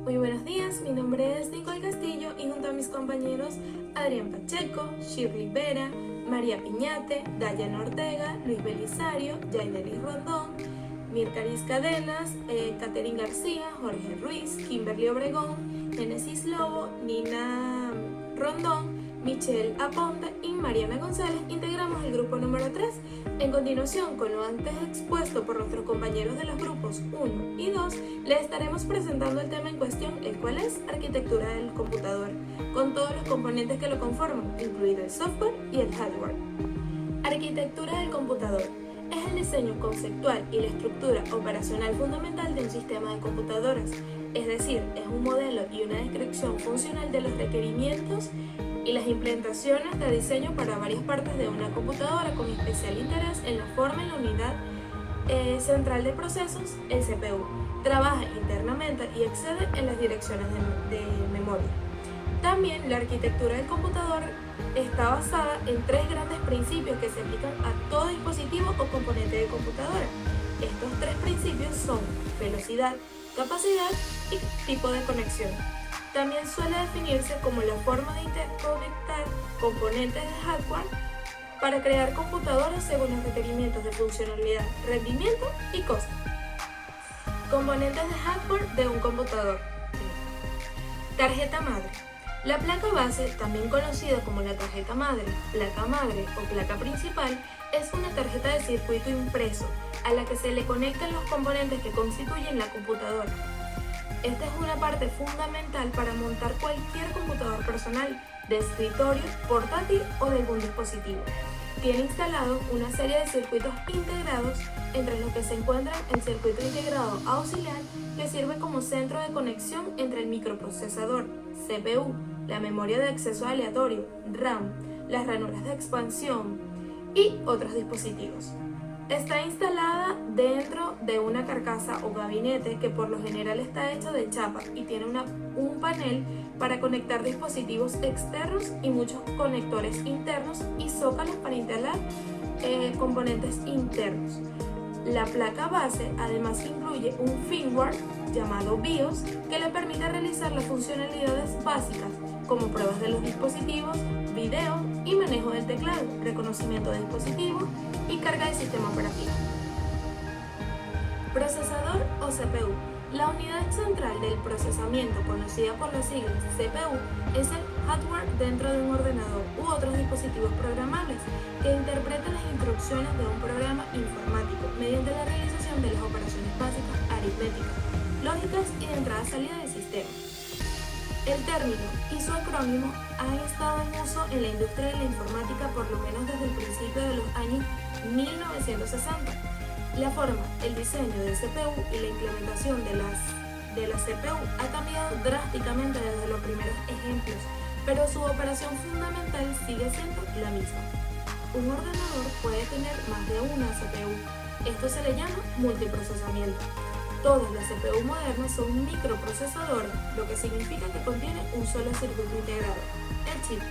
Muy buenos días, mi nombre es Nicole Castillo y junto a mis compañeros Adrián Pacheco, Shirley Vera, María Piñate, Dayan Ortega, Luis Belisario, Yainelis Rondón, Mirkaris Cadenas, Catherine García, Jorge Ruiz, Kimberly Obregón, Genesis Lobo, Nina Rondón, Michelle Aponte y Mariana González integramos el grupo número 3. En continuación, con lo antes expuesto por nuestros compañeros de los grupos 1 y 2, les estaremos presentando el tema en cuestión, el cual es arquitectura del computador, con todos los componentes que lo conforman, incluido el software y el hardware. Arquitectura del computador es el diseño conceptual y la estructura operacional fundamental de un sistema de computadoras, es decir, es un modelo y una descripción funcional de los requerimientos y las implementaciones de diseño para varias partes de una computadora con especial interés en la forma y la unidad central de procesos, el CPU. Trabaja internamente y excede en las direcciones de memoria. También la arquitectura del computador está basada en tres grandes principios que se aplican a todo dispositivo o componente de computadora. Estos tres principios son velocidad, capacidad y tipo de conexión. También suele definirse como la forma de interconectar componentes de hardware para crear computadoras según los requerimientos de funcionalidad, rendimiento y costo. Componentes de hardware de un computador. Tarjeta madre. La placa base, también conocida como la tarjeta madre, placa madre o placa principal, es una tarjeta de circuito impreso a la que se le conectan los componentes que constituyen la computadora. Esta es una parte fundamental para montar cualquier computador personal, de escritorio, portátil o de algún dispositivo. Tiene instalado una serie de circuitos integrados, entre los que se encuentran el circuito integrado auxiliar, que sirve como centro de conexión entre el microprocesador, CPU, la memoria de acceso aleatorio, RAM, las ranuras de expansión y otros dispositivos. Está instalada dentro de una carcasa o gabinete que por lo general está hecho de chapa y tiene un panel para conectar dispositivos externos y muchos conectores internos y zócalos para instalar componentes internos. La placa base además incluye un firmware llamado BIOS que le permite realizar las funcionalidades básicas como pruebas de los dispositivos, video y manejo del teclado, reconocimiento de dispositivos y carga del sistema operativo. Procesador o CPU. La unidad central del procesamiento, conocida por las siglas CPU, es el hardware dentro de un ordenador u otros dispositivos programables que interpreta las instrucciones de un programa informático mediante la realización de las operaciones básicas aritméticas, lógicas y de entrada-salida del sistema. El término y su acrónimo han estado en uso en la industria de la informática por lo menos desde el principio de los años 1960. La forma, el diseño del CPU y la implementación de la CPU ha cambiado drásticamente desde los primeros ejemplos, pero su operación fundamental sigue siendo la misma. Un ordenador puede tener más de una CPU. Esto se le llama multiprocesamiento. Todas las CPU modernas son microprocesadores, lo que significa que contiene un solo circuito integrado, el chip.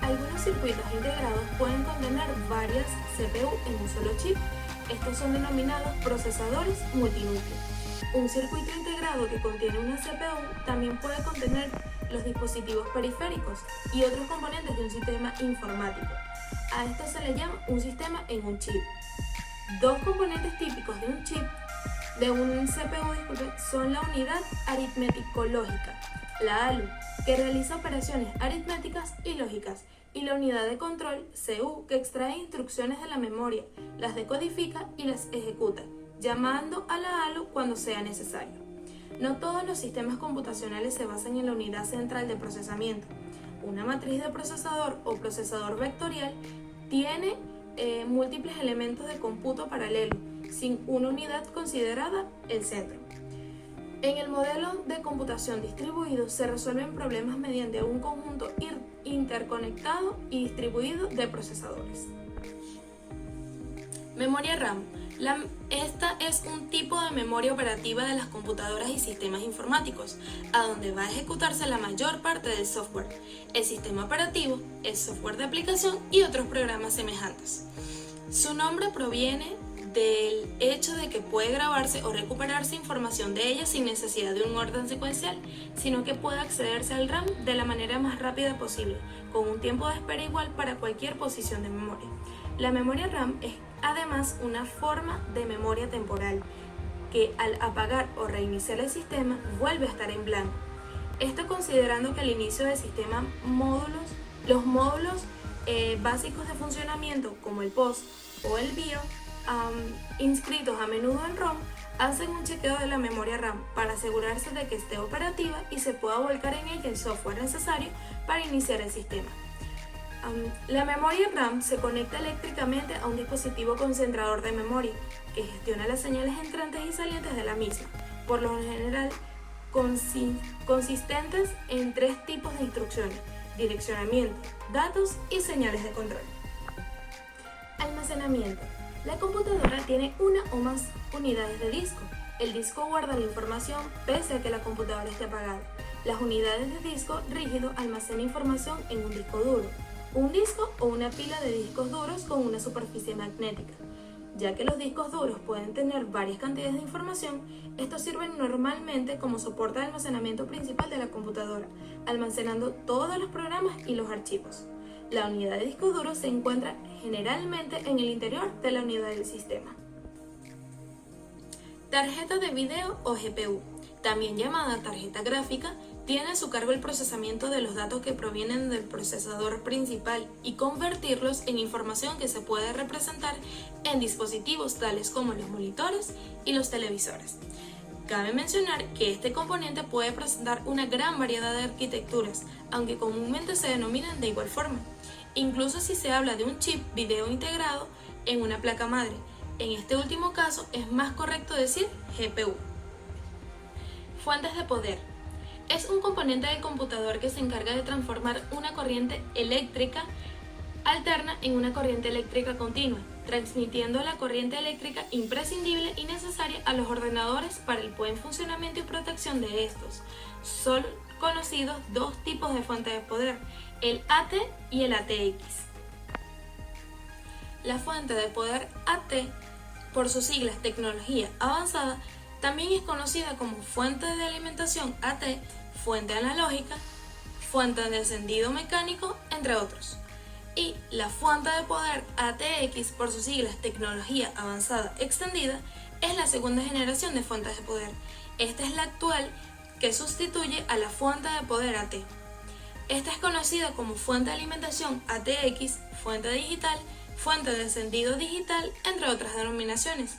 Algunos circuitos integrados pueden contener varias CPU en un solo chip. Estos son denominados procesadores multinúcleo. Un circuito integrado que contiene una CPU también puede contener los dispositivos periféricos y otros componentes de un sistema informático. A esto se le llama un sistema en un chip. Dos componentes típicos de un chip CPU son la unidad aritmético-lógica, la ALU, que realiza operaciones aritméticas y lógicas, y la unidad de control, CU, que extrae instrucciones de la memoria, las decodifica y las ejecuta, llamando a la ALU cuando sea necesario. No todos los sistemas computacionales se basan en la unidad central de procesamiento. Una matriz de procesador o procesador vectorial tiene múltiples elementos de cómputo paralelo, sin una unidad considerada el centro. En el modelo de computación distribuido se resuelven problemas mediante un conjunto interconectado y distribuido de procesadores. Memoria RAM. Esta es un tipo de memoria operativa de las computadoras y sistemas informáticos, a donde va a ejecutarse la mayor parte del software, el sistema operativo, el software de aplicación y otros programas semejantes. Su nombre proviene del hecho de que puede grabarse o recuperarse información de ella sin necesidad de un orden secuencial, sino que puede accederse al RAM de la manera más rápida posible, con un tiempo de espera igual para cualquier posición de memoria. La memoria RAM es además una forma de memoria temporal, que al apagar o reiniciar el sistema vuelve a estar en blanco. Esto considerando que al inicio del sistema los módulos básicos de funcionamiento como el POS o el BIO, inscritos a menudo en ROM, hacen un chequeo de la memoria RAM para asegurarse de que esté operativa y se pueda volcar en ella el software necesario para iniciar el sistema. La memoria RAM se conecta eléctricamente a un dispositivo concentrador de memoria que gestiona las señales entrantes y salientes de la misma, por lo general consistentes en 3 tipos de instrucciones: direccionamiento, datos y señales de control. Almacenamiento. La computadora tiene una o más unidades de disco. El disco guarda la información pese a que la computadora esté apagada. Las unidades de disco rígido almacenan información en un disco duro, un disco o una pila de discos duros con una superficie magnética. Ya que los discos duros pueden tener varias cantidades de información, estos sirven normalmente como soporte de almacenamiento principal de la computadora, almacenando todos los programas y los archivos. La unidad de disco duro se encuentra generalmente en el interior de la unidad del sistema. Tarjeta de video o GPU, también llamada tarjeta gráfica, tiene a su cargo el procesamiento de los datos que provienen del procesador principal y convertirlos en información que se puede representar en dispositivos tales como los monitores y los televisores. Cabe mencionar que este componente puede presentar una gran variedad de arquitecturas, aunque comúnmente se denominan de igual forma, incluso si se habla de un chip video integrado en una placa madre. En este último caso es más correcto decir GPU. Fuentes de poder. Es un componente del computador que se encarga de transformar una corriente eléctrica alterna en una corriente eléctrica continua, transmitiendo la corriente eléctrica imprescindible y necesaria a los ordenadores para el buen funcionamiento y protección de estos. Son conocidos 2 tipos de fuentes de poder, el AT y el ATX. La fuente de poder AT, por sus siglas tecnología avanzada, también es conocida como fuente de alimentación AT, fuente analógica, fuente de encendido mecánico, entre otros. Y la fuente de poder ATX, por sus siglas tecnología avanzada extendida, es la segunda generación de fuentes de poder. Esta es la actual que sustituye a la fuente de poder AT. Esta es conocida como fuente de alimentación ATX, fuente digital, fuente de encendido digital, entre otras denominaciones.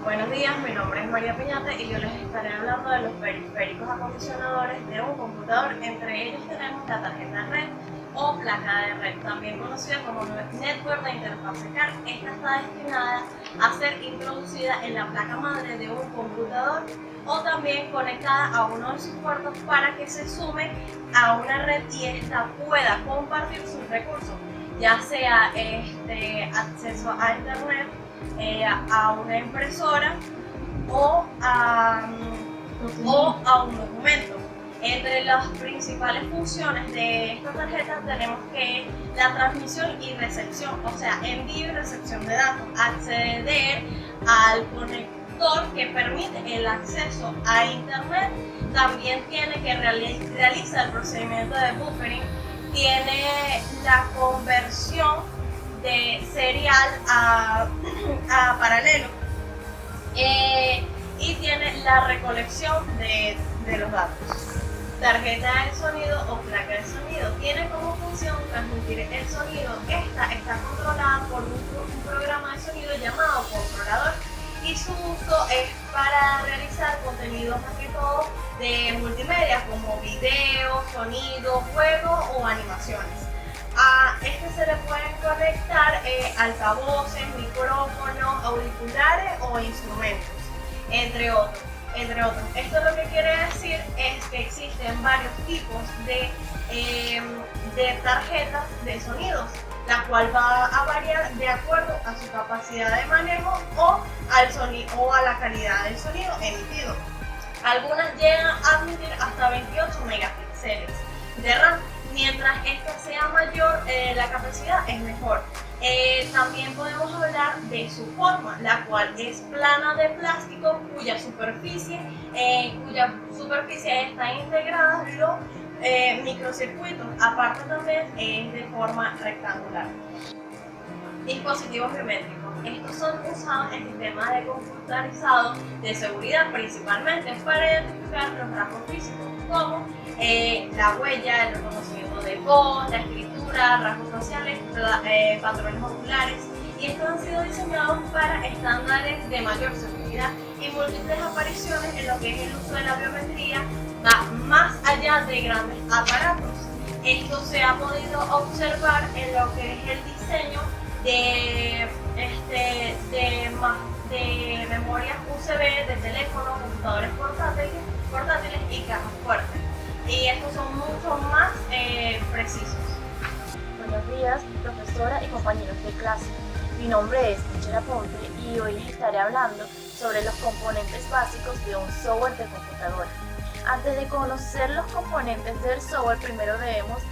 Buenos días, mi nombre es María Piñate y yo les estaré hablando de los periféricos acondicionadores de un computador. Entre ellos tenemos la tarjeta red o placa de red, también conocida como network de interfase CAR. Esta está destinada a ser introducida en la placa madre de un computador o también conectada a uno de sus puertos para que se sume a una red y ésta pueda compartir sus recursos, ya sea acceso a internet, a una impresora o a un documento. Entre las principales funciones de esta tarjeta tenemos que la transmisión y recepción, o sea, envío y recepción de datos, acceder al conector que permite el acceso a internet, también tiene que realizar el procedimiento de buffering, tiene la conversión de serial a paralelo y tiene la recolección de los datos. Tarjeta de sonido o placa de sonido tiene como función transmitir el sonido. Esta está controlada por un programa de sonido llamado controlador y su uso es para realizar contenidos más que todo de multimedia como video, sonido, juego o animaciones. A este se le pueden conectar altavoces, micrófonos, auriculares o instrumentos, entre otros. Esto lo que quiere decir es que existen varios tipos de tarjetas de sonidos, la cual va a variar de acuerdo a su capacidad de manejo o a la calidad del sonido emitido. Algunas llegan a admitir hasta 28 megapíxeles de RAM. Mientras esta sea mayor, la capacidad es mejor. También podemos hablar de su forma, la cual es plana de plástico cuya superficie está integrada los microcircuitos. Aparte también es de forma rectangular. Dispositivos biométricos. Estos son usados en sistemas de computarizados de seguridad, principalmente para identificar los rasgos físicos como la huella, el reconocimiento de voz, la escritura, rasgos faciales, patrones oculares, y estos han sido diseñados para estándares de mayor seguridad y múltiples apariciones en lo que es el uso de la biometría va más allá de grandes aparatos. Esto se ha podido observar en lo que es el diseño de memorias USB, de teléfonos, computadores portátiles y cajas fuertes. Y estos son mucho más precisos. Buenos días, profesora y compañeros de clase. Mi nombre es Michelle Aponte y hoy les estaré hablando sobre los componentes básicos de un software de computadora. Antes de conocer los componentes del software, primero debemos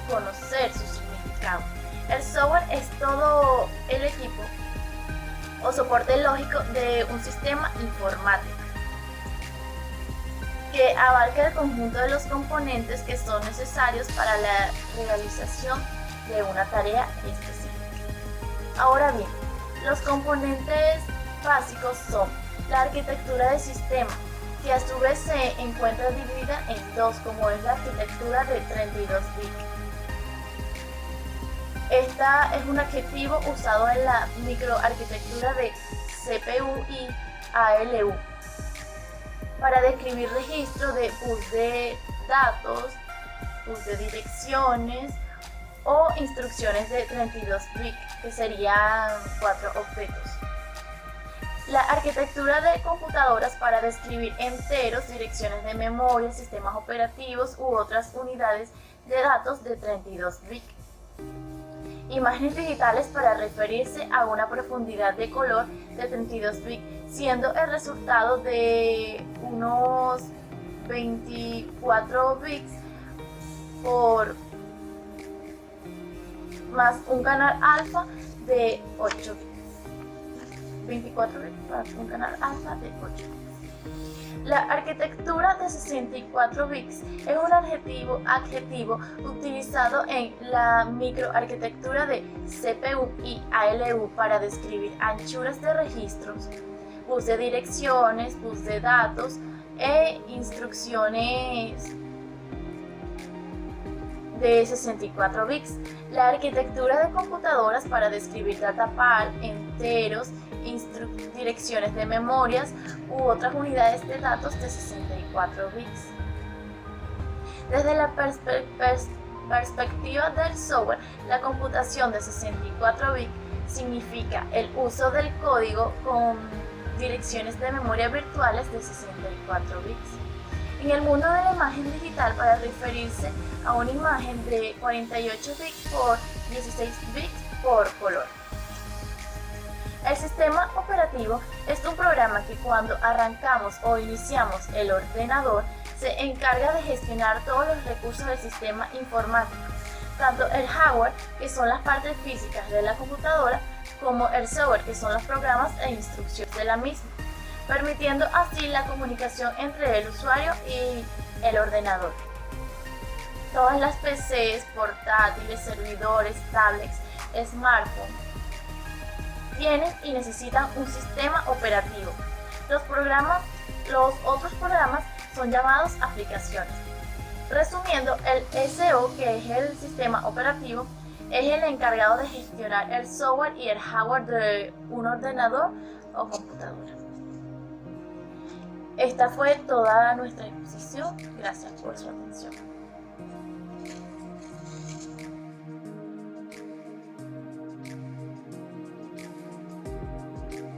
conocer su significado. El software es todo el equipo o soporte lógico de un sistema informático que abarca el conjunto de los componentes que son necesarios para la realización de una tarea específica. Ahora bien, los componentes básicos son la arquitectura del sistema, que a su vez se encuentra dividida en dos, como es la arquitectura de 32 bits. Esta es un adjetivo usado en la microarquitectura de CPU y ALU para describir registros de bus de datos, bus de direcciones o instrucciones de 32 bits, que serían 4 objetos. La arquitectura de computadoras para describir enteros, direcciones de memoria, sistemas operativos u otras unidades de datos de 32 bits. Imágenes digitales para referirse a una profundidad de color de 32 bits, siendo el resultado de unos 24 bits por más un canal alfa de 8 bits. 24 bits más un canal alfa de 8 bits. La arquitectura de 64 bits es un adjetivo utilizado en la microarquitectura de CPU y ALU para describir anchuras de registros, bus de direcciones, bus de datos e instrucciones de 64 bits. La arquitectura de computadoras para describir datapal, enteros, direcciones de memorias u otras unidades de datos de 64 bits. Desde la perspectiva del software, la computación de 64 bits significa el uso del código con direcciones de memoria virtuales de 64 bits. En el mundo de la imagen digital, para referirse a una imagen de 48 bits por 16 bits por color. El sistema operativo es un programa que cuando arrancamos o iniciamos el ordenador se encarga de gestionar todos los recursos del sistema informático, tanto el hardware, que son las partes físicas de la computadora, como el software, que son los programas e instrucciones de la misma, permitiendo así la comunicación entre el usuario y el ordenador. Todas las PCs, portátiles, servidores, tablets, smartphones, tienen y necesitan un sistema operativo. Los otros programas son llamados aplicaciones. Resumiendo, el SO, que es el sistema operativo, es el encargado de gestionar el software y el hardware de un ordenador o computadora. Esta fue toda nuestra exposición. Gracias por su atención.